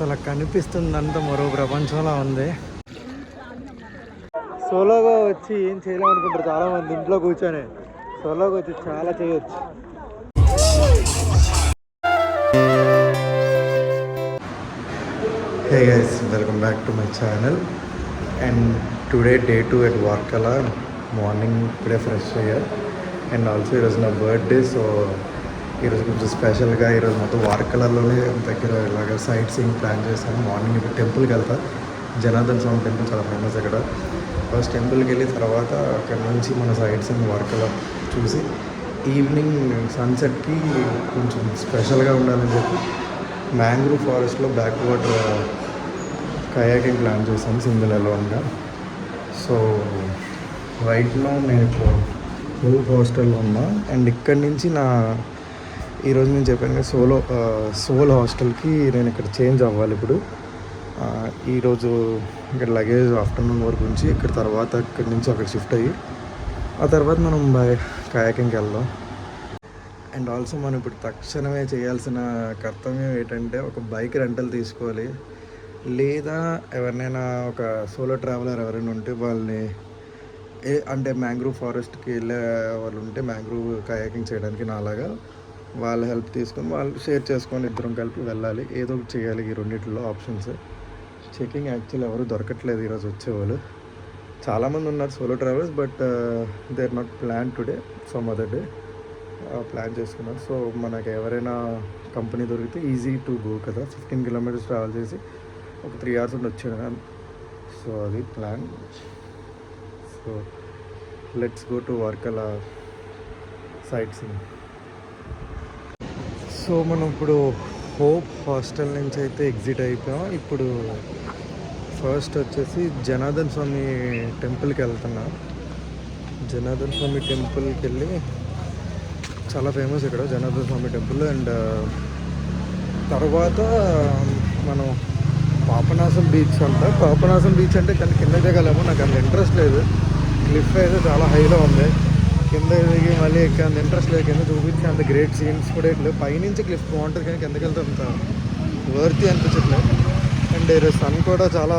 అసలు కనిపిస్తుందంతా మరో ప్రపంచంలో ఉంది. సోలోగా వచ్చి ఏం చేయలేమనుకుంటారు చాలామంది. ఇంట్లో కూర్చొని సోలోగా వచ్చి చాలా చేయొచ్చు. Hey guys, welcome back to my channel. And today day 2 at Varkala. Morning ఇప్పుడే ఫ్రెష్ అయ్యా. అండ్ ఆల్సో ఈరోజు నా బర్త్డే. సో ఈరోజు కొంచెం స్పెషల్గా ఈరోజు మొత్తం వార్కలలోనే దగ్గర ఇలాగ సైట్ సీయింగ్ ప్లాన్ చేశాను. మార్నింగ్ ఇప్పుడు టెంపుల్కి వెళ్తా. జనార్దన్ స్వామి టెంపుల్ చాలా ఫేమస్ అక్కడ. ఫస్ట్ టెంపుల్కి వెళ్ళి తర్వాత అక్కడ నుంచి మన సైట్ సీయింగ్ వార్కల చూసి ఈవినింగ్ సన్సెట్కి కొంచెం స్పెషల్గా ఉండాలని చెప్పి మ్యాంగ్రూవ్ ఫారెస్ట్లో బ్యాక్ వాటర్ కయాకింగ్ ప్లాన్ చేశాను సింగిల్ అలోన్గా. సో రైట్లో నేను ఇప్పుడు హోప్ హాస్టల్లో ఉన్నా. అండ్ ఇక్కడి నుంచి ఈరోజు నేను చెప్పాను కదా సోల్ హాస్టల్కి నేను ఇక్కడ చేంజ్ అవ్వాలి. ఇప్పుడు ఈరోజు ఇక్కడ లగేజ్ ఆఫ్టర్నూన్ వరకు ఉంచి ఇక్కడ తర్వాత ఇక్కడి నుంచి అక్కడ షిఫ్ట్ అయ్యి ఆ తర్వాత మనం కయాకింగ్కి వెళ్దాం. అండ్ ఆల్సో మనం ఇప్పుడు తక్షణమే చేయాల్సిన కర్తవ్యం ఏంటంటే ఒక బైక్ రెంటల్ తీసుకోవాలి. లేదా ఎవరినైనా ఒక సోలో ట్రావెలర్ ఎవరైనా ఉంటే వాళ్ళని అంటే మ్యాంగ్రూవ్ ఫారెస్ట్కి వెళ్ళే వాళ్ళు ఉంటే మ్యాంగ్రూవ్ కయాకింగ్ చేయడానికి నాలాగా వాళ్ళ హెల్ప్ తీసుకొని వాళ్ళు షేర్ చేసుకొని ఇద్దరం కలిపి వెళ్ళాలి. ఏదో ఒకటి చేయాలి. ఈ రెండింటిలో ఆప్షన్స్ చెకింగ్ యాక్చువల్లీ ఎవరు దొరకట్లేదు ఈరోజు వచ్చేవాళ్ళు. చాలామంది ఉన్నారు solo travellers, but they are not plan today, some other day plan చేసుకున్నారు. సో మనకు ఎవరైనా కంపెనీ దొరికితే ఈజీ టు గో కదా. 15 కిలోమీటర్స్ ట్రావెల్ చేసి ఒక 3 hours ఉండి వచ్చాను. సో అది plan. So let's go to Varkala sightseeing. So మనం ఇప్పుడు హోప్ హాస్టల్ నుంచి అయితే ఎగ్జిట్ అయిపోయాం. ఇప్పుడు ఫస్ట్ వచ్చేసి జనార్దన్ స్వామి టెంపుల్కి వెళ్తున్నా. జనార్దన్ స్వామి టెంపుల్కి వెళ్ళి చాలా ఫేమస్ ఇక్కడ జనార్దన్ స్వామి టెంపుల్. అండ్ తర్వాత మనం పాపనాశం బీచ్ పాపనాశం బీచ్ అంటే కానీ కింద దిగలేము. నాకు అంత ఇంట్రెస్ట్ లేదు. క్లిఫ్ అయితే చాలా హైలో ఉంది. కింద దిగి మళ్ళీ ఎక్కి అంత ఇంట్రెస్ట్ లేదు. కింద చూపించి అంత గ్రేట్ సీన్స్ కూడా ఇట్లేదు. పైనుంచి క్లిఫ్ బాగుంటుంది కానీ కిందకి వెళ్తే అంత వర్తి అనిపించట్లేదు. అండ్ ఈరోజు సన్ కూడా చాలా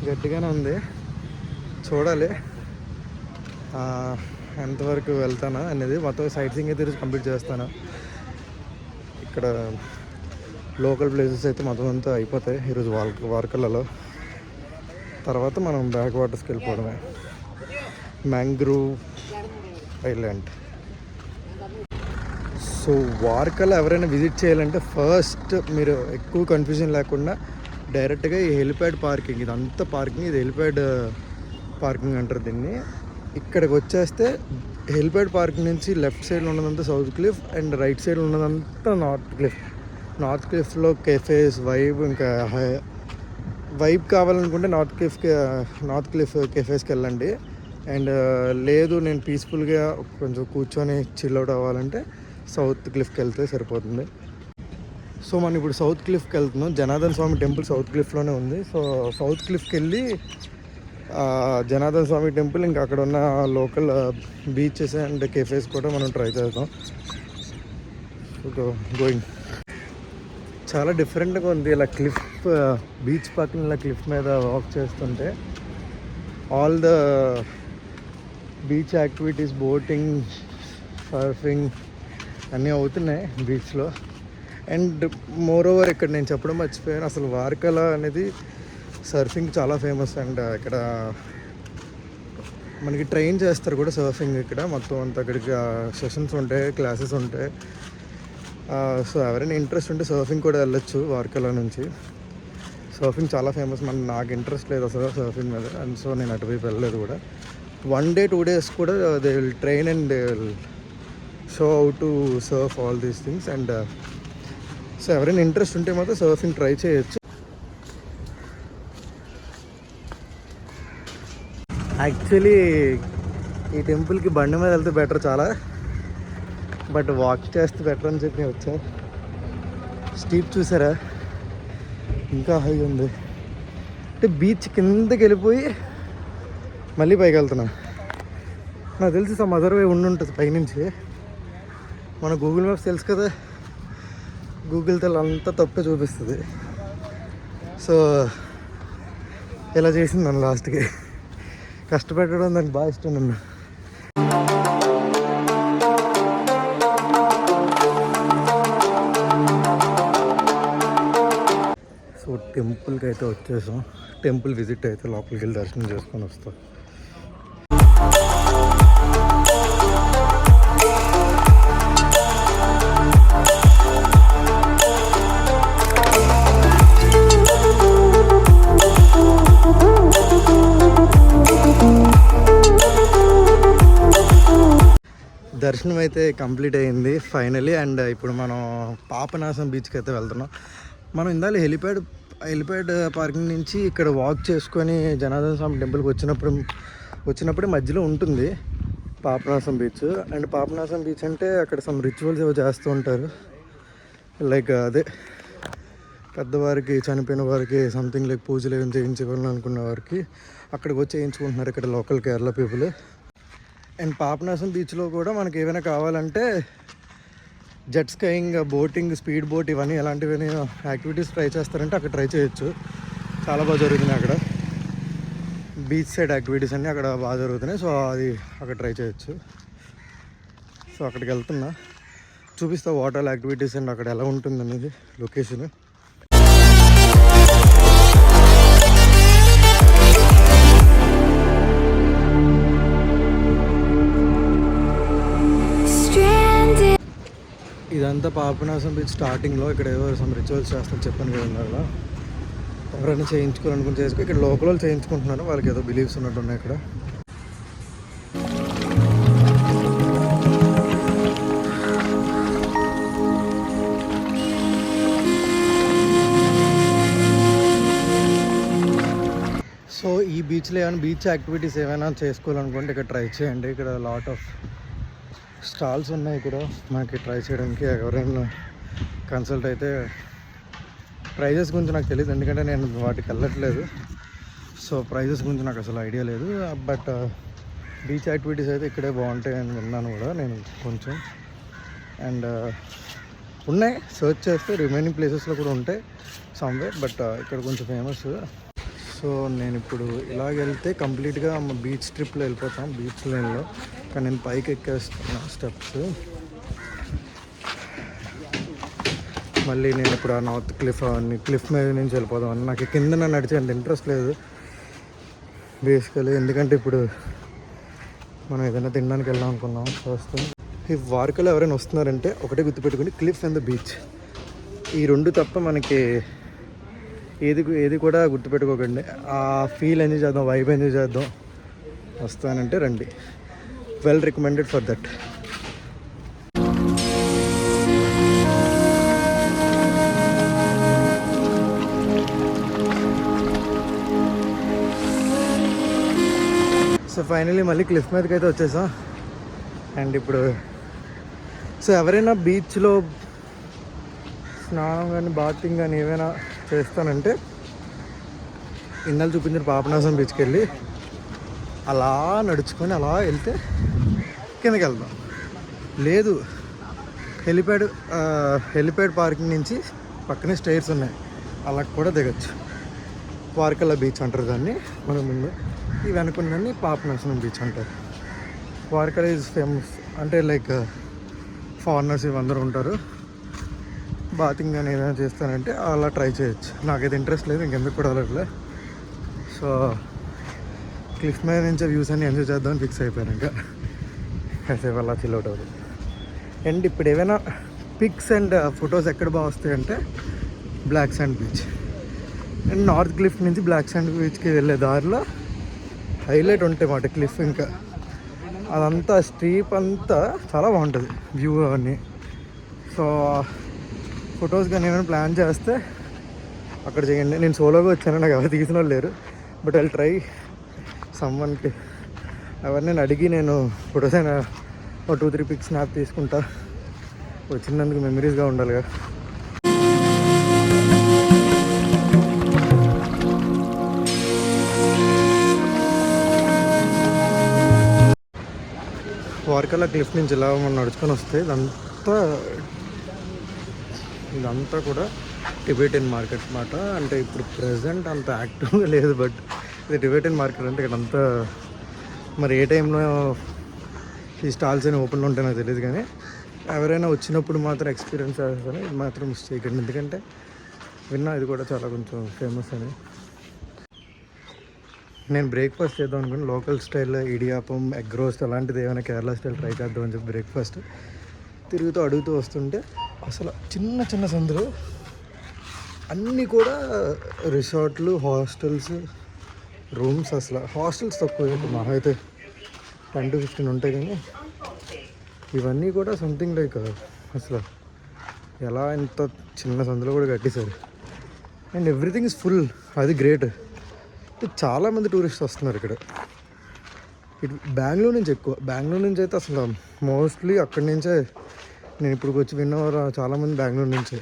గట్టిగానే ఉంది. చూడాలి ఎంతవరకు వెళ్తానా అనేది. మొత్తం సైట్ సీయింగ్ అయితే ఈరోజు కంప్లీట్ చేస్తాను. ఇక్కడ లోకల్ ప్లేసెస్ అయితే మొత్తం అంతా అయిపోతాయి ఈరోజు వార్కలలో. తర్వాత మనం బ్యాక్ వాటర్స్కి వెళ్ళిపోవడమే. Mangrove island. సో వార్కలా ఎవరైనా విజిట్ చేయాలంటే ఫస్ట్ మీరు ఎక్కువ కన్ఫ్యూజన్ లేకుండా డైరెక్ట్గా ఈ హెలిప్యాడ్ పార్కింగ్, ఇదంతా పార్కింగ్, ఇది హెలిప్యాడ్ పార్కింగ్ అంటారు దీన్ని. ఇక్కడికి వచ్చేస్తే హెలిప్యాడ్ పార్కింగ్ నుంచి లెఫ్ట్ సైడ్లో ఉన్నదంతా సౌత్ క్లిఫ్ అండ్ రైట్ సైడ్లో ఉన్నదంతా నార్త్ క్లిఫ్. నార్త్ క్లిఫ్లో కెఫేస్ వైబ్, ఇంకా వైబ్ కావాలనుకుంటే నార్త్ క్లిఫ్ కెఫేస్కి వెళ్ళండి. అండ్ లేదు నేను పీస్ఫుల్గా కొంచెం కూర్చొని చిల్ అవుట్ అవ్వాలంటే సౌత్ క్లిఫ్కి వెళ్తే సరిపోతుంది. సో మనం ఇప్పుడు సౌత్ క్లిఫ్కి వెళ్తున్నాం. జనార్దన్ స్వామి టెంపుల్ సౌత్ క్లిఫ్లోనే ఉంది. సో సౌత్ క్లిఫ్కి వెళ్ళి జనార్దన్ స్వామి టెంపుల్, ఇంకా అక్కడ ఉన్న లోకల్ బీచెస్ అండ్ కెఫేస్ కూడా మనం ట్రై చేద్దాం. గోయింగ్ చాలా డిఫరెంట్గా ఉంది. ఇలా క్లిఫ్ బీచ్ పక్కన ఇలా క్లిఫ్ మీద వాక్ చేస్తుంటే all the beach activities, boating, surfing అన్నీ అవుతున్నాయి బీచ్లో. అండ్ మోర్ ఓవర్ ఇక్కడ నేను చెప్పడం మర్చిపోయాను, అసలు వార్కలా అనేది సర్ఫింగ్ చాలా ఫేమస్. అండ్ ఇక్కడ మనకి ట్రైన్ చేస్తారు కూడా సర్ఫింగ్. ఇక్కడ మొత్తం అంతా అక్కడికి సెషన్స్ ఉంటాయి, క్లాసెస్ ఉంటాయి. సో ఎవరైనా ఇంట్రెస్ట్ ఉంటే సర్ఫింగ్ కూడా వెళ్ళొచ్చు వార్కలా నుంచి. సర్ఫింగ్ చాలా ఫేమస్. నాకు ఇంట్రెస్ట్ లేదు అసలు సర్ఫింగ్ మీద, అండ్ సో నేను అటువైపు వెళ్ళలేదు కూడా. 1 day 2 days కూడా they will train and they will show how to Surf all these things. And so ఎవరైనా ఇంట్రెస్ట్ ఉంటే మాత్రం సర్ఫింగ్ ట్రై చేయొచ్చు. యాక్చువల్లీ ఈ టెంపుల్కి బండి మీద వెళ్తే బెటర్ చాలా, బట్ వాక్ చేస్తే బెటర్ అని చెప్పి వచ్చా. స్టీప్ చూసారా, ఇంకా హై ఉంది. అంటే బీచ్ కిందకి వెళ్ళిపోయి మళ్ళీ పైకి వెళ్తున్నా. నాకు తెలిసి సమ్ అదర్ వే ఉండుంటుంది పైనుంచి. మన గూగుల్ మ్యాప్స్ తెలుసు కదా, గూగుల్ తెల్ అంతా తప్పే చూపిస్తుంది. సో ఇలా చేసింది నన్ను లాస్ట్కి. కష్టపెట్టడం నాకు బాగా ఇష్టం నన్ను. సో టెంపుల్కి అయితే వచ్చేసాం. టెంపుల్ విజిట్ అయితే లోపలికి వెళ్ళి దర్శనం చేసుకొని వస్తాం. దర్శనం అయితే కంప్లీట్ అయ్యింది ఫైనలీ. అండ్ ఇప్పుడు మనం పాపనాశం బీచ్కి అయితే వెళ్తున్నాం. మనం ఇందాక హెలిప్యాడ్ పార్కింగ్ నుంచి ఇక్కడ వాక్ చేసుకొని జనార్దన స్వామి టెంపుల్కి వచ్చినప్పుడే మధ్యలో ఉంటుంది Papanasam beach. And Papanasam beach అంటే అక్కడ సమ్ రిచువల్స్ ఏవో చేస్తూ ఉంటారు. లైక్ అదే పెద్దవారికి, చనిపోయిన వారికి సంథింగ్ లైక్ పూజలు ఏమైనా చేయించుకోవాలనుకున్న వారికి అక్కడికి వచ్చి చేయించుకుంటున్నారు ఇక్కడ local Kerala people. And Papanasam బీచ్లో కూడా మనకి ఏమైనా కావాలంటే jet skiing, boating, speed boat ఇవన్నీ ఎలాంటివి యాక్టివిటీస్ ట్రై చేస్తారంటే అక్కడ ట్రై చేయొచ్చు. చాలా బాగా జరుగుతున్నాయి అక్కడ. బీచ్ సైడ్ యాక్టివిటీస్ అన్నీ అక్కడ బాగా జరుగుతున్నాయి. సో అది అక్కడ ట్రై చేయొచ్చు. సో అక్కడికి వెళ్తున్నా, చూపిస్తా వాటర్ యాక్టివిటీస్ అండ్ అక్కడ ఎలా ఉంటుంది అనేది లొకేషన్. ఇదంతా పాపనాశం బీచ్ స్టార్టింగ్లో. ఇక్కడ ఏవో సమ్ రిచువల్స్ చేస్తాను చెప్పాను కదా ఇందాక. ఎవరైనా చేయించుకోవాలనుకుని చేసుకో. ఇక్కడ లోకల్ వాళ్ళు చేయించుకుంటున్నారు, వాళ్ళకి ఏదో బిలీఫ్స్ ఉన్నట్టు ఉన్నాయి ఇక్కడ. సో ఈ బీచ్లో ఏమైనా బీచ్ యాక్టివిటీస్ ఏమైనా చేసుకోవాలనుకుంటే ఇక్కడ ట్రై చేయండి. ఇక్కడ లాట్ ఆఫ్ స్టాల్స్ ఉన్నాయి ఇక్కడ మనకి ట్రై చేయడానికి. ఎవరైనా కన్సల్ట్ అయితే, ప్రైజెస్ గురించి నాకు తెలియదు ఎందుకంటే నేను వాటికి వెళ్ళట్లేదు. సో ప్రైజెస్ గురించి నాకు అసలు ఐడియా లేదు. బట్ బీచ్ యాక్టివిటీస్ అయితే ఇక్కడే బాగుంటాయి అని విన్నాను కూడా నేను కొంచెం. అండ్ ఉన్నాయి, సర్చ్ చేస్తే రిమైనింగ్ ప్లేసెస్లో కూడా ఉంటాయి సమ్వేర్. బట్ ఇక్కడ కొంచెం ఫేమస్. సో నేను ఇప్పుడు ఇలాగెళ్తే కంప్లీట్గా బీచ్ ట్రిప్లో వెళ్ళిపోతాం, బీచ్ లైన్లో. కానీ నేను పైకి ఎక్కేస్తున్నా స్టెప్స్. మళ్ళీ నేను ఇప్పుడు ఆ నార్త్ క్లిఫ్ మీద నుంచి వెళ్ళిపోదాం అని. నాకు కింద నడిచే అంత ఇంట్రెస్ట్ లేదు బేసికలీ. ఎందుకంటే ఇప్పుడు మనం ఏదైనా తినడానికి వెళ్దాం అనుకున్నాం ఫస్ట్. ఈ వార్కలో ఎవరైనా వస్తున్నారంటే ఒకటే గుర్తుపెట్టుకుని క్లిఫ్ అండ్ ద బీచ్, ఈ రెండు తప్ప మనకి ఏది కూడా గుర్తుపెట్టుకోకండి. ఆ ఫీల్ ఎంజాయ్ చేద్దాం, వైబ్ ఎంజాయ్ చేద్దాం వస్తానంటే రండి. Well recommended for that. So finally మళ్ళీ క్లిఫ్ మీదకి అయితే వచ్చేసాం. అండ్ ఇప్పుడు సో ఎవరైనా బీచ్లో స్నానం కానీ బాతింగ్ కానీ ఏమైనా చేస్తానంటే ఇన్నాళ్ళు చూపించిన పాపనాశం బీచ్కి వెళ్ళి అలా నడుచుకొని అలా వెళ్తే కిందకి వెళ్దాం. లేదు హెలిప్యాడ్ పార్కింగ్ నుంచి పక్కనే స్టైర్స్ ఉన్నాయి, అలా కూడా దిగచ్చు. వార్కలా బీచ్ అంటారు దాన్ని. మన ముందు ఈ వెనుకున్నదాన్ని పాపనాశనం బీచ్ అంటారు. వార్కలా ఈజ్ ఫేమస్ అంటే లైక్ ఫారినర్స్ ఇవందరూ ఉంటారు. బాతింగ్ కానీ ఏదైనా చేస్తానంటే అలా ట్రై చేయొచ్చు. నాకైతే ఇంట్రెస్ట్ లేదు, ఇంకెందుకు కూడా వెళ్ళట్లే. సో క్లిఫ్ మీద నుంచి వ్యూస్ అన్ని ఎంజాయ్ చేద్దామని ఫిక్స్ అయిపోయాను. ఇంకా కాసేపు అలా చిల్ అవుట్ అవుతుంది. అండ్ ఇప్పుడు ఏమైనా పిక్స్ అండ్ ఫొటోస్ ఎక్కడ బాగా వస్తాయంటే black sand beach. And north cliff నుంచి బ్లాక్ శాండ్ బీచ్కి వెళ్ళే దారిలో హైలైట్ ఉంటాయి మాట క్లిఫ్. ఇంకా అదంతా స్ట్రీప్ అంతా చాలా బాగుంటుంది వ్యూ అవన్నీ. సో ఫొటోస్ కానీ ఏమైనా ప్లాన్ చేస్తే అక్కడ చేయండి. నేను సోలోగా వచ్చాను, నాకు ఎవరు తీసిన వాళ్ళు లేరు. బట్ ఐ ట్రై సమ్వన్కి ఎవరిని అడిగి నేను ఫొటోస్ అయినా ఒక 2-3 పిక్స్ స్నాప్ తీసుకుంటా. వచ్చినందుకు మెమరీస్గా ఉండాలిగా. వార్కలా క్లిఫ్ నుంచి ఇలా మనం నడుచుకొని వస్తే ఇదంతా ఇదంతా కూడా టిబెటియన్ మార్కెట్ అన్నమాట. అంటే ఇప్పుడు ప్రెసెంట్ అంత యాక్టివ్గా లేదు, బట్ ఇది టిబెటియన్ మార్కెట్. అంటే ఇక్కడ అంతా మరి ఏ టైంలో ఈ స్టాల్స్ అని ఓపెన్లో ఉంటాయో నాకు తెలియదు, కానీ ఎవరైనా వచ్చినప్పుడు మాత్రం ఎక్స్పీరియన్స్ చేస్తాను. ఇది మాత్రం మిస్ చేయకండి, ఎందుకంటే విన్నా ఇది కూడా చాలా కొంచెం ఫేమస్ అని. నేను బ్రేక్ఫాస్ట్ చేద్దాం అనుకుని లోకల్ స్టైల్ ఇడియాపం, ఎగ్ రోస్ట్ అలాంటిది ఏమైనా కేరళ స్టైల్ ట్రై చేద్దాం అని చెప్పి బ్రేక్ఫాస్ట్ తిరుగుతూ అడుగుతూ వస్తుంటే అసలు చిన్న చిన్న సందులు అన్నీ కూడా రిసార్ట్లు, హాస్టల్స్, రూమ్స్. అసలు హాస్టల్స్ తక్కువ, మహా అయితే 10 to 15 ఉంటాయి, కానీ ఇవన్నీ కూడా సంథింగ్ లైక్ అసలు ఎలా ఇంత చిన్న సందులో కూడా కట్టేశారు. అండ్ ఎవ్రీథింగ్ ఇస్ ఫుల్, అది గ్రేట్. చాలామంది టూరిస్ట్ వస్తున్నారు ఇక్కడ. ఇటు బెంగళూరు నుంచి ఎక్కువ, బెంగళూరు నుంచి అయితే అసలు మోస్ట్లీ అక్కడి నుంచే నేను ఇప్పుడు వచ్చి విన్నవారు చాలామంది బెంగళూరు నుంచే.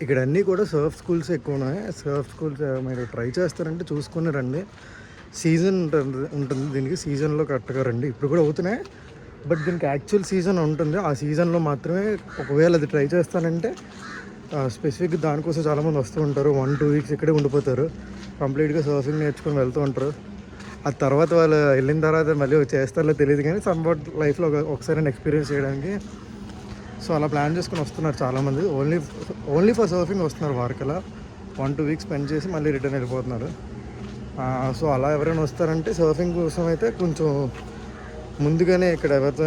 ఇక్కడ అన్నీ కూడా సర్ఫ్ స్కూల్స్ ఎక్కువ ఉన్నాయి. సర్ఫ్ స్కూల్స్ మీరు ట్రై చేస్తారంటే చూసుకుని రండి. సీజన్ ఉంటుంది దీనికి, సీజన్లో కరెక్ట్గా రండి. ఇప్పుడు కూడా అవుతున్నాయి, బట్ దీనికి యాక్చువల్ సీజన్ ఉంటుంది. ఆ సీజన్లో మాత్రమే ఒకవేళ అది ట్రై చేస్తానంటే స్పెసిఫిక్ దానికోసం చాలామంది వస్తూ ఉంటారు. 1-2 వీక్స్ ఇక్కడే ఉండిపోతారు, కంప్లీట్గా సర్ఫింగ్ నేర్చుకొని వెళ్తూ ఉంటారు. ఆ తర్వాత వాళ్ళు వెళ్ళిన తర్వాత మళ్ళీ చేస్తారో తెలియదు, కానీ సమ్వాట్ లైఫ్లో ఒకసారి ఎక్స్పీరియన్స్ చేయడానికి సో అలా ప్లాన్ చేసుకుని వస్తున్నారు చాలామంది. ఓన్లీ ఫర్ సర్ఫింగ్ వస్తున్నారు. వార్కల 1-2 వీక్స్ స్పెండ్ చేసి మళ్ళీ రిటర్న్ వెళ్ళిపోతున్నారు. సో అలా ఎవరైనా వస్తారంటే సర్ఫింగ్ కోసం అయితే కొంచెం ముందుగానే ఇక్కడ ఎవరితో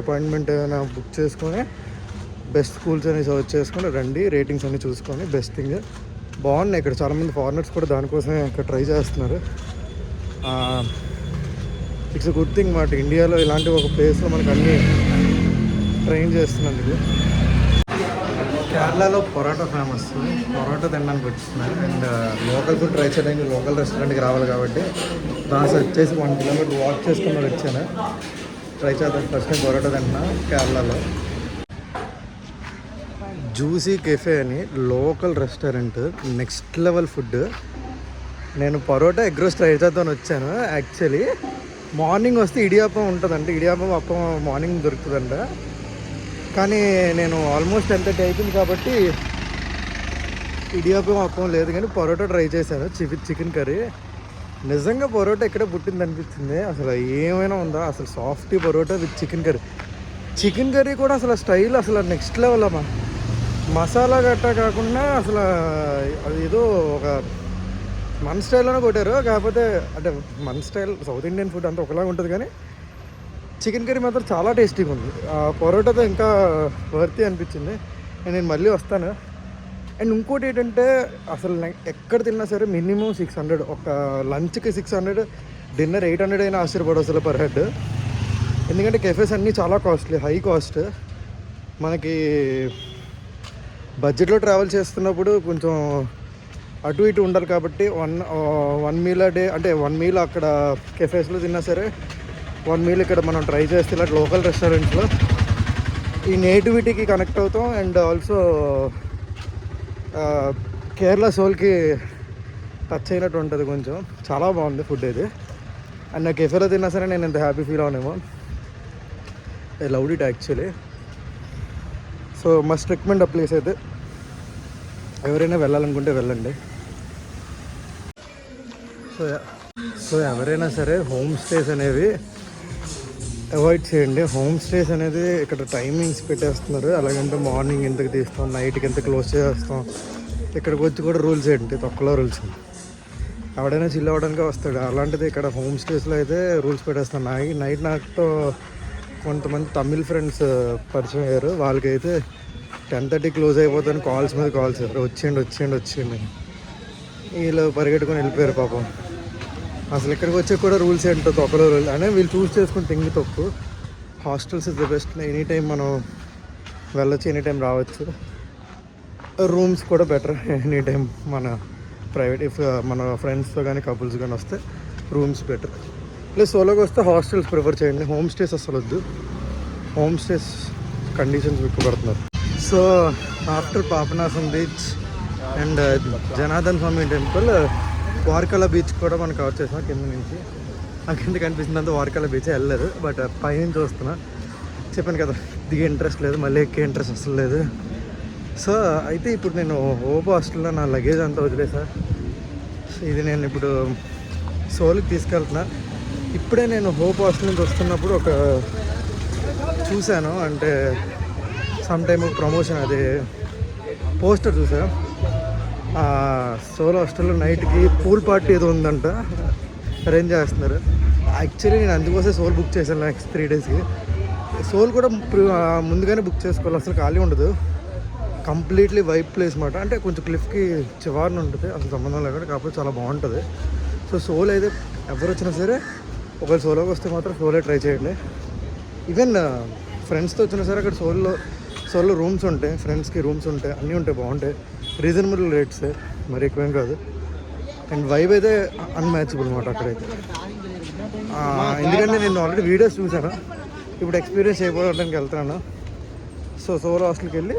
అపాయింట్మెంట్ ఏమైనా బుక్ చేసుకొని బెస్ట్ స్కూల్స్ అని సర్చ్ చేసుకొని రండి. రేటింగ్స్ అన్నీ చూసుకొని బెస్ట్ థింగ్ బాగున్నాయి. ఇక్కడ చాలామంది ఫారినర్స్ కూడా దానికోసమే ఇక్కడ ట్రై చేస్తున్నారు. ఇట్స్ గుడ్ థింగ్ మాట. ఇండియాలో ఇలాంటి ఒక ప్లేస్లో మనకు అన్నీ ట్రైన్ చేస్తున్నందుకు. కేరళలో పొరాటా ఫేమస్. పొరాటా తినడానికి వచ్చిస్తున్నారు. అండ్ లోకల్ ఫుడ్ ట్రై చేయడానికి లోకల్ రెస్టారెంట్కి రావాలి కాబట్టి దాని వచ్చేసి 1 కిలోమీటర్ వాక్ చేసుకుని వచ్చాను. ట్రై చేద్దాం. ఫస్ట్ టైం పొరాటా తింటున్నా కేరళలో. జ్యూసీ కెఫే అని local restaurant, next level food. నేను పరోటా, ఎగ్ రోస్ట్ ట్రై చేద్దామని వచ్చాను. యాక్చువల్లీ మార్నింగ్ వస్తే ఇడియాపం ఉంటుందంట, ఇడియాపం అప్పం మార్నింగ్ దొరుకుతుందంట. కానీ నేను ఆల్మోస్ట్ ఎంత అయిపోయింది కాబట్టి ఇడియాపం అప్పం లేదు, కానీ పరోటా ట్రై చేశాను. Chicken curry. నిజంగా పరోటా ఎక్కడే పుట్టింది అనిపించింది. అసలు ఏమైనా ఉందా అసలు. సాఫ్టీ parotta with chicken curry. Chicken curry కూడా అసలు స్టైల్ అసలు నెక్స్ట్ లెవెల్ అమ్మా. మసాలా గట్టా కాకుండా అసలు అది ఏదో ఒక మన స్టైల్లోనే కొట్టారు. కాకపోతే అంటే మన స్టైల్ సౌత్ ఇండియన్ ఫుడ్ అంతా ఒకలాగా ఉంటుంది, కానీ చికెన్ కర్రీ మాత్రం చాలా టేస్టీగా ఉంది. పరోటాతో ఇంకా వర్తి అనిపించింది. నేను మళ్ళీ వస్తాను. అండ్ ఇంకోటి ఏంటంటే అసలు ఎక్కడ తిన్నా సరే మినిమం 600. ఒక లంచ్కి 600, డిన్నర్ 800 అయినా ఆశ్చర్యపడు అసలు పర్ హెడ్. ఎందుకంటే కెఫేస్ అన్నీ చాలా కాస్ట్లీ, హై కాస్ట్. మనకి బడ్జెట్లో ట్రావెల్ చేస్తున్నప్పుడు కొంచెం అటు ఇటు ఉండాలి కాబట్టి వన్ మీల్ a డే, అంటే 1 మీల్ అక్కడ కెఫేస్లో తిన్నా సరే 1 మీల్ ఇక్కడ మనం ట్రై చేస్తే ఇలా లోకల్ రెస్టారెంట్స్లో ఈ నేటివిటీకి కనెక్ట్ అవుతాం. అండ్ ఆల్సో కేరళ సోల్కి టచ్ అయినట్టు ఉంటుంది కొంచెం. చాలా బాగుంది ఫుడ్ అయితే. అండ్ నా కెఫేలో తిన్నా సరే నేను ఎంత హ్యాపీ ఫీల్ అవునేమో. I loved it actually. So must recommend ఆ ప్లేస్ అయితే. ఎవరైనా వెళ్ళాలనుకుంటే వెళ్ళండి. సో ఎవరైనా సరే హోమ్ స్టేస్ అనేవి అవాయిడ్ చేయండి. హోమ్ స్టేస్ అనేది ఇక్కడ టైమింగ్స్ పెట్టేస్తున్నారు. అలాగంటే మార్నింగ్ ఎంతకు తీస్తాం, నైట్కి ఎంత క్లోజ్ చేస్తాం. ఇక్కడికి వచ్చి కూడా రూల్స్ ఏంటి, తొక్కలో రూల్స్. ఎవడైనా చిల్ అవ్వడానికి వస్తాడు. అలాంటిది ఇక్కడ హోమ్ స్టేస్లో అయితే రూల్స్ పెట్టేస్తాను. నైట్ నాతో కొంతమంది తమిళ్ ఫ్రెండ్స్ పరిచయం అయ్యారు. వాళ్ళకైతే 10:30 క్లోజ్ అయిపోతాను కాల్స్ మీద కాల్స్. వచ్చేయండి వీళ్ళు పరిగెట్టుకొని వెళ్ళిపోయారు పాపం. అసలు ఇక్కడికి వచ్చే కూడా రూల్స్ ఏంటో తొక్కలో రూల్ అనే వీళ్ళు చూస్ చేసుకుని తింగి తప్పు. Hostels is the best. Any time మనం వెళ్ళొచ్చు, ఎనీ టైం రావచ్చు. రూమ్స్ కూడా బెటర్. ఎనీ టైం మన ప్రైవేట్ ఇఫ్ మన ఫ్రెండ్స్తో కానీ కపుల్స్ కానీ వస్తే రూమ్స్ బెటర్. లేదు సోలోకి వస్తే హాస్టల్స్ ప్రిఫర్ చేయండి. హోమ్ స్టేస్ అసలు వద్దు. హోమ్ స్టేస్ కండిషన్స్ పెట్టుబడుతున్నారు. So after Papanasam beach and Janardhan Swami temple, Varkala beach కూడా మనం కవర్ చేసాం కింద నుంచి. నాకు ఎందుకు అనిపిస్తుంది అంతా వార్కల బీచ్ వెళ్ళలేదు, బట్ పైన చూస్తున్నా. చెప్పాను కదా దిగే ఇంట్రెస్ట్ లేదు, మళ్ళీ ఎక్కే ఇంట్రెస్ట్ అసలు లేదు. సో అయితే ఇప్పుడు నేను హోప్ హాస్టల్లో నా లగేజ్ అంతా వదిలేసా. సో ఇది నేను ఇప్పుడు సోల్కి తీసుకెళ్తున్నా. ఇప్పుడే నేను హోప్ హాస్టల్ నుంచి వస్తున్నప్పుడు ఒక చూశాను, అంటే సమ్ టైమ్ ప్రమోషన్ అది పోస్టర్ చూసా. సోల్ హాస్టల్లో నైట్కి పూల్ పార్టీ ఏదో ఉందంట, అరేంజ్ చేస్తున్నారు. యాక్చువల్లీ నేను అందుకోసం సోల్ బుక్ చేశాను నెక్స్ట్ 3 డేస్కి. సోల్ కూడా ముందుగానే బుక్ చేసుకోవాలి, అసలు ఖాళీ ఉండదు. కంప్లీట్లీ వైబ్ ప్లేస్ మాట, అంటే కొంచెం క్లిఫ్కి చివరిన ఉంటుంది, అసలు సంబంధం లేకుండా, కాకపోతే చాలా బాగుంటుంది. సో సోల్ అయితే ఎవరు వచ్చినా సరే ఒకవేళ సోలోకి వస్తే మాత్రం సోలే ట్రై చేయండి. ఈవెన్ ఫ్రెండ్స్తో వచ్చినా సరే అక్కడ సోల్లో రూమ్స్ ఉంటాయి, ఫ్రెండ్స్కి రూమ్స్ ఉంటాయి, అన్నీ ఉంటాయి, బాగుంటాయి. రీజనబుల్ రేట్స్, మరి ఎక్కువేం కాదు. అండ్ వైబ్ అయితే అన్మ్యాచబుల్ అనమాట అక్కడైతే. ఎందుకంటే నేను ఆల్రెడీ వీడియోస్ చూసాను, ఇప్పుడు ఎక్స్పీరియన్స్ అయిపోవడానికి వెళ్తున్నాను. సో సోలో హాస్టల్కి వెళ్ళి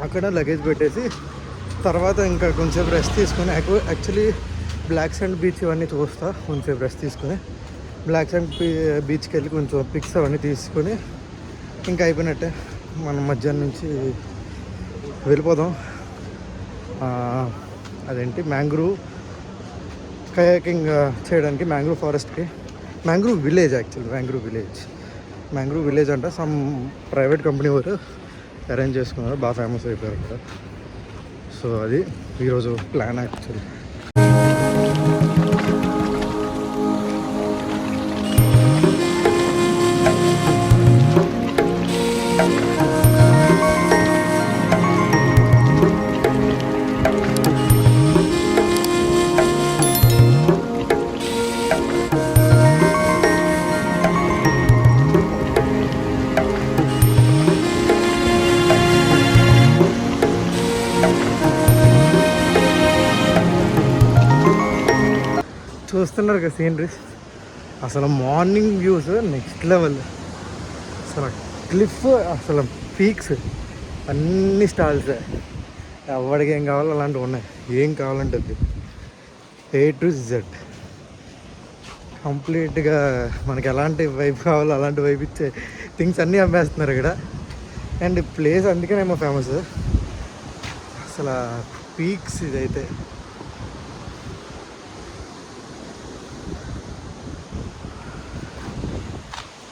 అక్కడ లగేజ్ పెట్టేసి తర్వాత ఇంకా కొంచెంసేపు రెస్ట్ తీసుకొని, యాక్చువల్లీ బ్లాక్ శాండ్ బీచ్ ఇవన్నీ చూస్తా. కొంచెంసేపు రెస్ట్ తీసుకొని బ్లాక్ శాండ్ బీచ్కి వెళ్ళి కొంచెం పిక్స్ అవన్నీ తీసుకొని ఇంకా అయిపోయినట్టే. మనం మధ్యాహ్నం నుంచి వెళ్ళిపోదాం. అదేంటి మ్యాంగ్రూవ్ కయాకింగ్ చేయడానికి మ్యాంగ్రూవ్ ఫారెస్ట్కి. Mangrove village, actually mangrove village అంట. సమ్ ప్రైవేట్ కంపెనీ వారు అరేంజ్ చేసుకున్నారు, బాగా ఫేమస్ అయిపోయారు అక్కడ. సో అది ఈరోజు ప్లాన్ యాక్చువల్లీ. చూస్తున్నారు కదా సీనరీస్, అసలు మార్నింగ్ వ్యూస్ నెక్స్ట్ లెవెల్. అసలు క్లిఫ్, అసలు పీక్స్, అన్ని స్టాల్స్, ఎవరికి ఏం కావాలో అలాంటివి ఉన్నాయి. ఏం కావాలంటే అది A to Z కంప్లీట్గా మనకి ఎలాంటి వైబ్ కావాలో అలాంటి వైబ్ ఇచ్చే థింగ్స్ అన్నీ అమ్మేస్తున్నారు ఇక్కడ. అండ్ ప్లేస్ అందుకేనేమో ఫేమస్. అసలు పీక్స్ ఇదైతే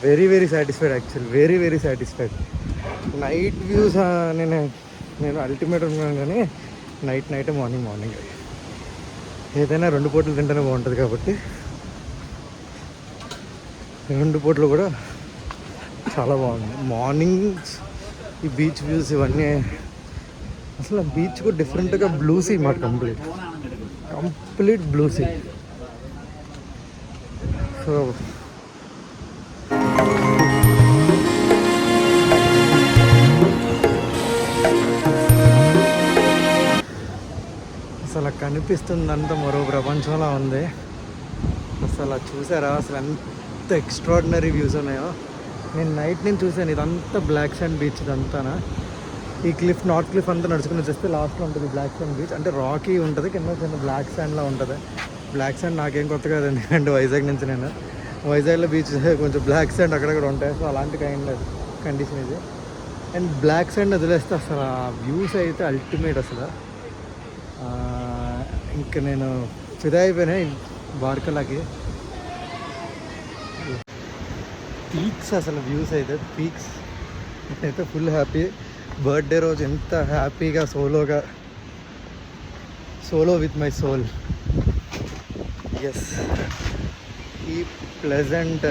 very satisfied, actually very satisfied. Night views నేను అల్టిమేట్ ఉన్నాను, కానీ నైట్ మార్నింగ్ ఏదైనా 2 పూటలు తింటేనే బాగుంటుంది. కాబట్టి 2 పూటలు కూడా చాలా బాగుంది. మార్నింగ్స్ ఈ బీచ్ వ్యూస్ ఇవన్నీ, అసలు బీచ్ కూడా డిఫరెంట్గా బ్లూ సీ మాట, కంప్లీట్ బ్లూ సీ. సో అసలు కనిపిస్తుందంతా మరో ప్రపంచంలా ఉంది. అసలు చూసారా అసలు ఎంత ఎక్స్ట్రాడినరీ వ్యూస్ ఉన్నాయో. నేను నైట్ నుంచి చూసాను, ఇదంతా బ్లాక్ శాండ్ బీచ్. ఇదంతా ఈ క్లిఫ్, నార్త్ క్లిఫ్ అంతా నడుచుకుని వచ్చేస్తే లాస్ట్లో ఉంటుంది బ్లాక్ శాండ్ బీచ్. అంటే రాకీ ఉంటుంది, కింద చిన్న బ్లాక్ శాండ్లా ఉంటుంది. బ్లాక్ శాండ్ నాకేం కొత్త కాదు, ఎందుకంటే వైజాగ్ నుంచి నేను వైజాగ్లో బీచ్ కొంచెం బ్లాక్ శాండ్ అక్కడక్కడ ఉంటాయి. సో అలాంటి కండిషన్ ఇది. అండ్ బ్లాక్ శాండ్ వదిలేస్తే అసలు ఆ వ్యూస్ అయితే అల్టిమేట్. అసలు ఇంకా నేను ఫిదా అయిపోయినాయి బార్కలాకి. పీక్స్, అసలు వ్యూస్ అయితే పీక్స్. నేనైతే ఫుల్ హ్యాపీ. బర్త్డే రోజు ఎంత హ్యాపీగా solo with my soul. Yes, ఈ ప్లెజెంట్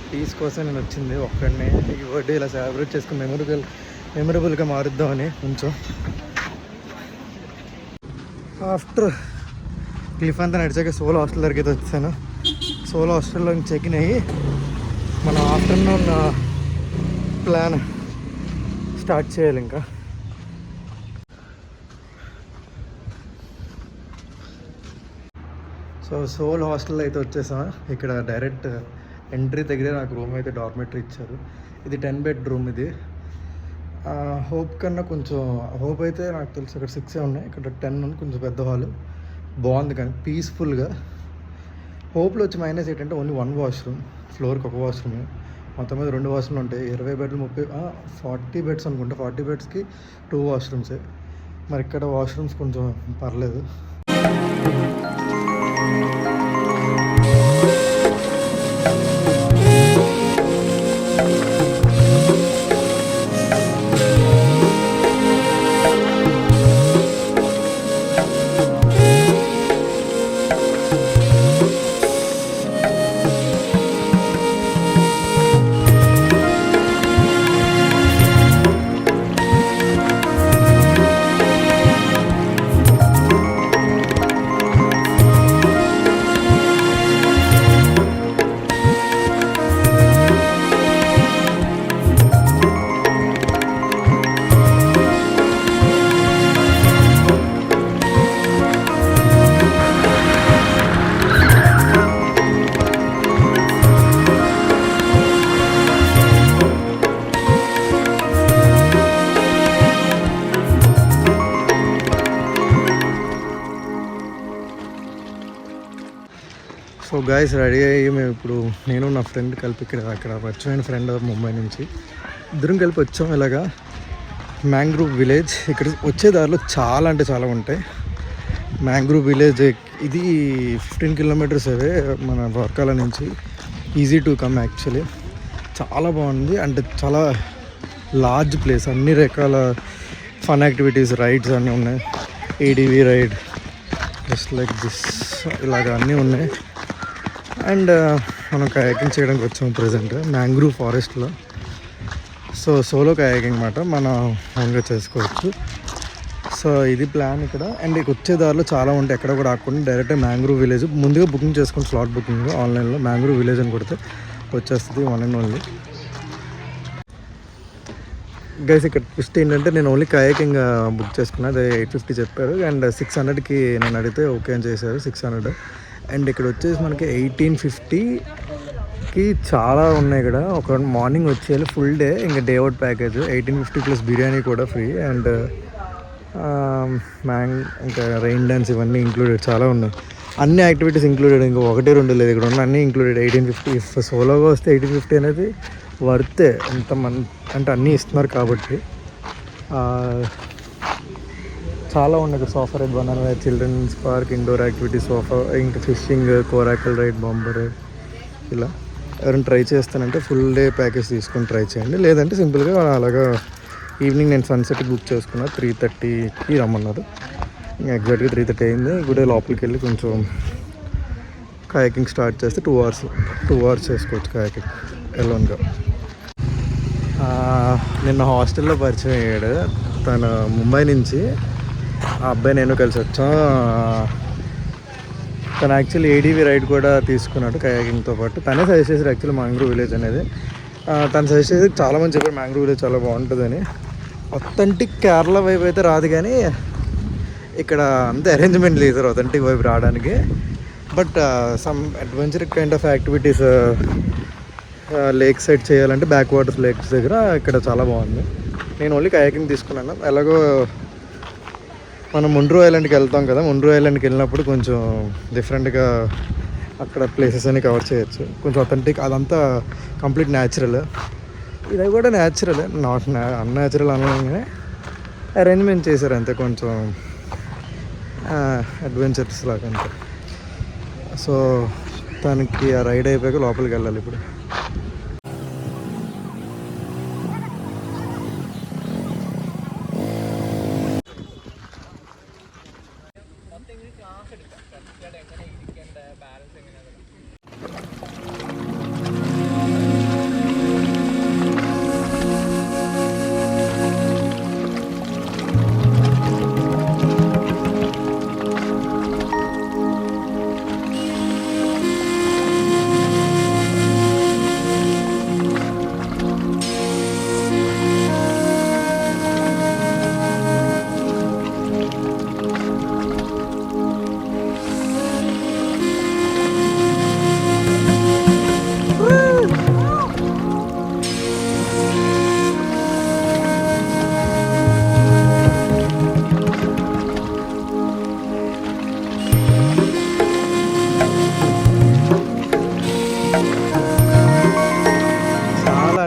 పీస్ కోసం నేను వచ్చింది ఒక్కడనే. ఈ బర్త్డే ఇలా సెలబ్రేట్ చేసుకుని మెమరబుల్గా మారుద్దామని కొంచెం. ఆఫ్టర్ క్లిఫ్ అంతా నడిచాక సోలో హాస్టల్ దగ్గరికి అయితే వచ్చాను. సోలో హాస్టల్లో చెక్ ఇన్ అయ్యి మనం ఆఫ్టర్నూన్ ప్లాన్ స్టార్ట్ చేయాలి. ఇంకా సో సోల్ హాస్టల్ అయితే వచ్చేసాం. ఇక్కడ డైరెక్ట్ ఎంట్రీ దగ్గరే నాకు రూమ్ అయితే డార్మెటరీ ఇచ్చారు. ఇది 10 బెడ్రూమ్. ఇది హోప్ కన్నా కొంచెం, హోప్ అయితే నాకు తెలిసి అక్కడ 6 ఉన్నాయి, ఇక్కడ 10 ఉంది. కొంచెం పెద్ద హాల్ బాగుంది, కానీ పీస్ఫుల్గా. హోప్లో వచ్చి మైనస్ ఏంటంటే ఓన్లీ 1 వాష్రూమ్, ఫ్లోర్కి ఒక వాష్రూమ్, మొత్తం మీద 2 వాష్రూమ్లు ఉంటాయి. 20 బెడ్లు 40 బెడ్స్ అనుకుంటా. 40 బెడ్స్కి 2 వాష్రూమ్సే. మరి ఇక్కడ వాష్రూమ్స్ కొంచెం పర్లేదు. సో గాయస్ రెడీ అయ్యి మేము ఇప్పుడు నేను నా ఫ్రెండ్ కలిపి అక్కడ వచ్చిన ఫ్రెండ్ ముంబై నుంచి ఇద్దరం కలిపి వచ్చాం. ఇలాగా మ్యాంగ్రూవ్ విలేజ్. ఇక్కడ వచ్చే దారిలో చాలా అంటే చాలా ఉంటాయి. మ్యాంగ్రూవ్ విలేజ్ ఇది 15 కిలోమీటర్స్ అవే మన వర్కాల నుంచి. Easy to come actually. చాలా బాగుంది. అంటే చాలా లార్జ్ ప్లేస్. అన్ని రకాల ఫన్ యాక్టివిటీస్, రైడ్స్ అన్నీ ఉన్నాయి. ADV ride, just like this, ఇలాగ అన్నీ ఉన్నాయి. అండ్ మనం కయాకింగ్ చేయడానికి వచ్చాము ప్రజెంట్ మ్యాంగ్రూవ్ ఫారెస్ట్లో. సో సోలో కయాకింగ్ మాట మనం ఓన్గా చేసుకోవచ్చు. సో ఇది ప్లాన్ ఇక్కడ. అండ్ ఇక వచ్చే దారిలో చాలా ఉంటాయి. ఎక్కడ కూడా ఆకుండా డైరెక్ట్ మ్యాంగ్రూవ్ విలేజ్ ముందుగా బుకింగ్ చేసుకుని స్లాట్ బుకింగ్ ఆన్లైన్లో మ్యాంగ్రూవ్ విలేజ్ అని కొడితే వచ్చేస్తుంది. One and only. గైస్ ఇక్కడ ట్విస్ట్ ఏంటంటే నేను ఓన్లీ కయాకింగ్ బుక్ చేసుకున్నా. అది 850 చెప్పారు. అండ్ 600కి నేను అడిగితే ఓకే అని చేశారు. 600. అండ్ ఇక్కడ వచ్చేసి మనకి 1850కి చాలా ఉన్నాయి. ఇక్కడ ఒక మార్నింగ్ వచ్చేయాలి ఫుల్ డే, ఇంకా day out package 1850 plus biryani కూడా ఫ్రీ. అండ్ ఇంకా రెయిన్ డ్యాన్స్ ఇవన్నీ ఇంక్లూడెడ్. చాలా ఉన్నాయి. అన్ని యాక్టివిటీస్ ఇంక్లూడెడ్. ఇంకా 1-2 లేదు ఇక్కడ ఉన్న అన్నీ ఇంక్లూడెడ్. 1850. ఇఫ్ సోలోగా వస్తే 1850 అనేది వర్తే. అంటే అన్నీ ఇస్తున్నారు కాబట్టి. చాలా ఉన్నాయి ఇక్కడ. Sofa ride, banana ride, children's park, indoor activity, sofa, ఇంకా fishing, coracle ride, bumper ride, ఇలా. ఎవరైనా ట్రై చేస్తానంటే ఫుల్ డే ప్యాకేజ్ తీసుకొని ట్రై చేయండి. లేదంటే సింపుల్గా అలాగా ఈవినింగ్ నేను సన్సెట్ బుక్ చేసుకున్నా. 3:30కి రమ్మన్నారు. ఇంకా ఎగ్జాక్ట్గా 3:30 అయింది. గుడే లోపలికి వెళ్ళి కొంచెం కయాకింగ్ స్టార్ట్ చేస్తే 2 అవర్స్ చేసుకోవచ్చు కయాకింగ్ ఎలోన్గా. నిన్న హాస్టల్లో పరిచయం అయ్యాడు. తను ముంబై నుంచి. ఆ అబ్బాయి నేను కలిసి వచ్చాం. తను యాక్చువల్లీ ఏడీవీ రైడ్ కూడా తీసుకున్నాడు కయాకింగ్తో పాటు. తనే సజెస్ట్ చేశారు యాక్చువల్లీ మ్యాంగ్రూవ్ విలేజ్ అనేది. తను సజెస్ట్ చేసి చాలామంది చెప్పారు మ్యాంగ్రూవ్ విలేజ్ చాలా బాగుంటుందని. అథెంటిక్ కేరళ వైపు అయితే రాదు, కానీ ఇక్కడ అంత అరేంజ్మెంట్ లేదు సార్ అథెంటిక్ వైపు రావడానికి. But some adventure kind of activities lake side చేయాలంటే బ్యాక్ వాటర్స్ లేక్స్ దగ్గర ఇక్కడ చాలా బాగుంది. నేను ఓన్లీ కయాకింగ్ తీసుకున్నాను. ఎలాగో మనం ముండ్రు ఐలాండ్కి వెళ్తాం కదా, ముండ్రు ఐలాండ్కి వెళ్ళినప్పుడు కొంచెం డిఫరెంట్గా అక్కడ ప్లేసెస్ అన్ని కవర్ చేయొచ్చు. కొంచెం అథెంటిక్, అదంతా కంప్లీట్ న్యాచురల్. ఇది కూడా న్యాచురల్, నాట్ అన్యాచురల్ అనగానే అరేంజ్మెంట్ చేశారు అంతే, కొంచెం అడ్వెంచర్స్ లాగా అంతే. సో తనకి ఆ రైడ్ అయిపోయాక లోపలికి వెళ్ళాలి ఇప్పుడు.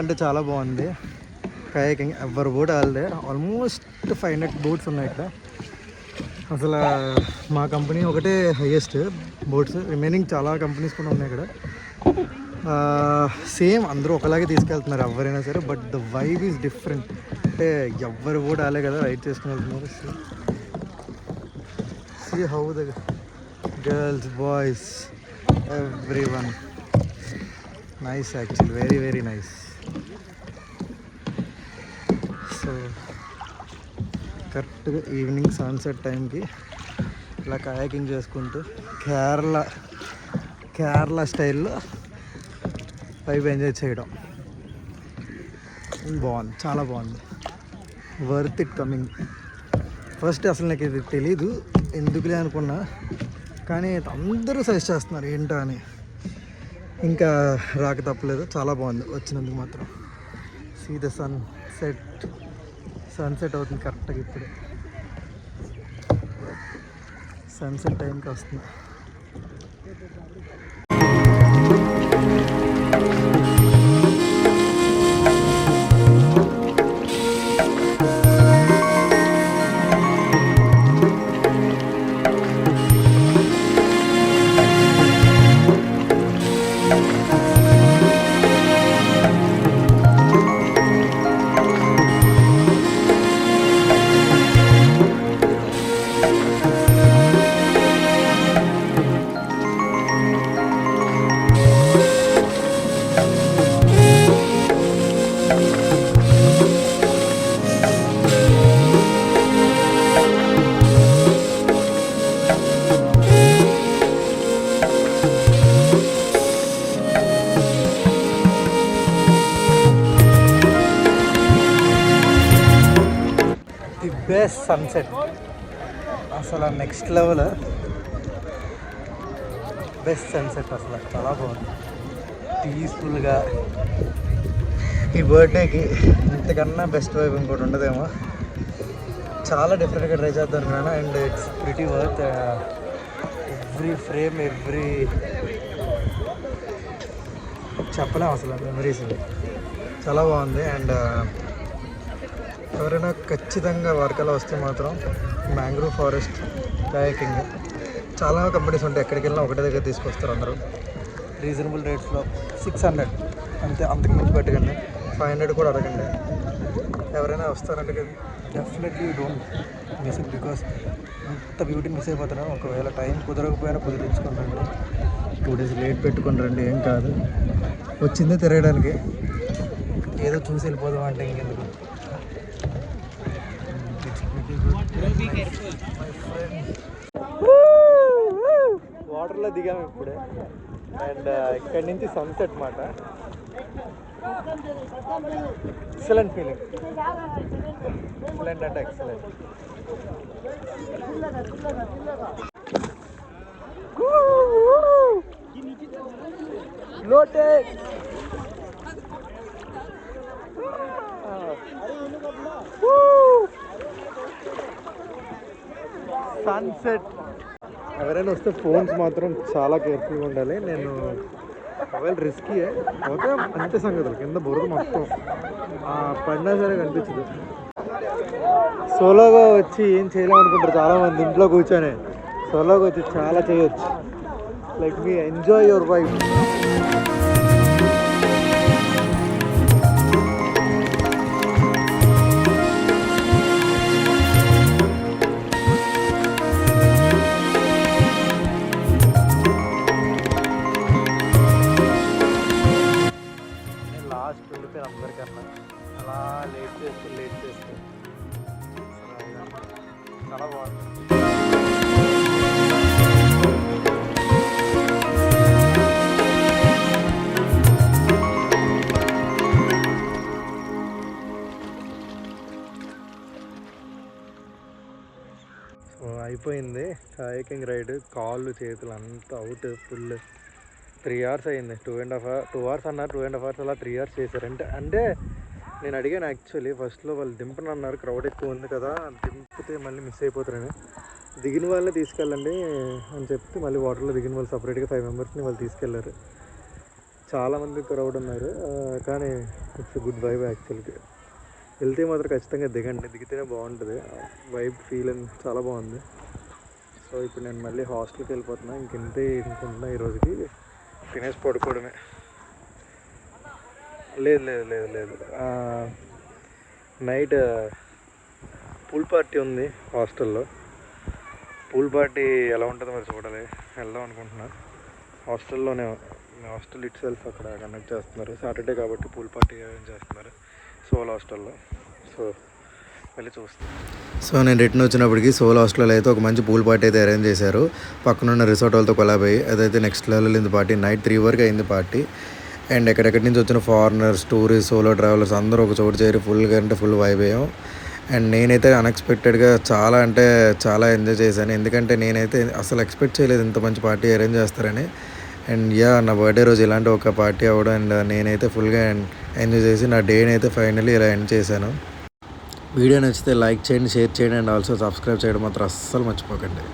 అంటే చాలా బాగుంది. కయాకింగ్ ఎవరు బోట్ ఆల్దే ఆల్మోస్ట్ 500 బోట్స్ ఉన్నాయి ఇక్కడ. అసలు మా కంపెనీ ఒకటే హైయెస్ట్ బోట్స్, రిమైనింగ్ చాలా కంపెనీస్ కూడా ఉన్నాయి ఇక్కడ. సేమ్ అందరూ ఒకలాగే తీసుకెళ్తున్నారు ఎవరైనా సరే, but the vibe is different. అంటే ఎవరు బోట్ ఆలే కదా రైడ్ చేసుకుని వెళ్తున్నారు. See how the girls, boys, everyone nice, actually very very nice. So కరెక్ట్గా ఈవినింగ్ సన్సెట్ టైంకి ఇలా కయాకింగ్ చేసుకుంటూ కేరళ స్టైల్లో వైబ్ ఎంజాయ్ చేయడం బాగుంది, చాలా బాగుంది. Worth it coming. ఫస్ట్ అసలు నాకు ఇది తెలీదు, ఎందుకులే అనుకున్నా, కానీ అందరూ సజెస్ట్ చేస్తున్నారు ఏంటో అని. ఇంకా రాక తప్పలేదు, చాలా బాగుంది వచ్చినందుకు మాత్రం. సీ ద సన్సెట్ అవుతుంది కరెక్ట్గా ఇప్పుడు. సన్సెట్ టైంకి వస్తుంది. బెస్ట్ సన్సెట్ అసలు నెక్స్ట్ లెవెల్. బెస్ట్ సన్సెట్ అసలు చాలా బాగుంది, పీస్ఫుల్గా. ఈ బర్త్డేకి ఇంతకన్నా బెస్ట్ వైబ్ ఇంకోటి ఉండదేమో. చాలా డిఫరెంట్గా ట్రై చేద్దాం అనుకున్నాను, and it's pretty worth. Every frame, చెప్పలేము అసలు మెమరీస్ చాలా బాగుంది. అండ్ ఎవరైనా ఖచ్చితంగా వర్కలా వస్తే మాత్రం మ్యాంగ్రూవ్ ఫారెస్ట్ కయాకింగ్ చాలా కంపెనీస్ ఉంటాయి, ఎక్కడికి వెళ్ళినా ఒకటే దగ్గర తీసుకొస్తారు అందరూ రీజనబుల్ రేట్స్లో. 600 అంతే, అంతకు మించి పెట్టకండి. 500 కూడా అడగండి. ఎవరైనా వస్తారంటే definitely don't miss it, because అంత బ్యూటీ మిస్ అయిపోతారు. ఒకవేళ టైం కుదరకపోయినా కుదిరించుకుని 2 days లేట్ పెట్టుకుని రండి, ఏం కాదు. వచ్చిందే తిరగడానికి, ఏదో చూసి వెళ్ళిపోదాం అంటే ఇంకెందుకు. వాటర్లో దిగాము ఇప్పుడే, అండ్ ఇక్కడి నుంచి సన్సెట్ మాట. ఎక్సలెంట్ ఫీలింగ్, ఎక్సలెంట్ అంటే ఎక్సలెంట్. సన్సెట్. ఎవరైనా వస్తే ఫోన్స్ మాత్రం చాలా కేర్ఫుల్గా ఉండాలి. నేను ఒకవేళ రిస్కీయే పోతే అంతే సంగతులు, కింద బురద మొత్తం పడినా సరే కనిపించదు. సోలోగా వచ్చి ఏం చేయలేము అనుకుంటారు చాలామంది. ఇంట్లో కూర్చొని సోలోగా వచ్చి చాలా చేయొచ్చు. Like me enjoy your wife. Last వెళ్ళిపోయిన అందరికన్నా అలా లేట్ చేస్తూ చాలా బాగుంది. సో అయిపోయింది కయాకింగ్ రైడ్. కాళ్ళు చేతులు అంతా అవుట్, ఫుల్ 3 hours అయింది. 2 hours అన్నారు, 2.5 hours అలా 3 hours చేశారు. అంటే నేను అడిగాను యాక్చువల్లీ, ఫస్ట్లో వాళ్ళు దింపను అన్నారు, క్రౌడ్ ఎక్కువ ఉంది కదా, దింపితే మళ్ళీ మిస్ అయిపోతారని. దిగిన వాళ్ళని తీసుకెళ్ళండి అని చెప్తే మళ్ళీ వాటర్లో దిగిన వాళ్ళు సపరేట్గా 5 members వాళ్ళు తీసుకెళ్లారు. చాలామంది క్రౌడ్ ఉన్నారు, కానీ ఇట్స్ గుడ్ వైబ్ యాక్చువల్గా. వెళ్తే మాత్రం ఖచ్చితంగా దిగండి, దిగితేనే బాగుంటుంది. వైబ్ ఫీల్ అని చాలా బాగుంది. సో ఇప్పుడు నేను మళ్ళీ హాస్టల్కి వెళ్ళిపోతున్నా. ఇంతే అనుకుంటున్నా, ఈరోజుకి తినేసి పడుకోవడమే. లేదు లేదు లేదు లేదు నైట్ పూల్ పార్టీ ఉంది హాస్టల్లో. పూల్ పార్టీ ఎలా ఉంటుందో మరి చూడాలి. వెళ్దాం అనుకుంటున్నా. హాస్టల్లోనే, హాస్టల్ ఇట్ సెల్ఫ్ అక్కడ కండక్ట్ చేస్తున్నారు. సాటర్డే కాబట్టి పూల్ పార్టీ అరేంజ్ చేస్తున్నారు సోల్ హాస్టల్లో. సో వెళ్ళి చూస్తాను. సో నేను రిటర్న్ వచ్చినప్పటికి సోల్ హాస్టల్లో అయితే ఒక మంచి పూల్ పార్టీ అయితే అరేంజ్ చేశారు. పక్కనున్న రిసార్ట్ వాళ్ళతో కొలాబ్ అయ్యి. అదైతే నెక్స్ట్ లెవెల్ అయింది పార్టీ. నైట్ 3 వరకు అయింది పార్టీ. అండ్ ఎక్కడెక్కడి నుంచి వచ్చిన ఫారినర్స్, టూరిస్ట్, సోలో ట్రావెలర్స్ అందరూ ఒక చోటు చేరి ఫుల్గా అంటే ఫుల్ వైబ్ అయ్యాం. అండ్ నేనైతే అన్ఎక్స్పెక్టెడ్గా చాలా అంటే చాలా ఎంజాయ్ చేశాను. ఎందుకంటే నేనైతే అసలు ఎక్స్పెక్ట్ చేయలేదు ఇంత మంచి పార్టీ అరేంజ్ చేస్తారని. అండ్ నా బర్త్డే రోజు ఇలాంటి ఒక పార్టీ అవ్వడం, అండ్ నేనైతే ఫుల్గా ఎంజాయ్ చేసి నా డేని అయితే ఫైనల్లీ ఇలా ఎండ్ చేశాను. వీడియో నచ్చితే లైక్ చేయండి, షేర్ చేయండి, అండ్ ఆల్సో సబ్స్క్రైబ్ చేయడం మాత్రం అస్సలు మర్చిపోకండి.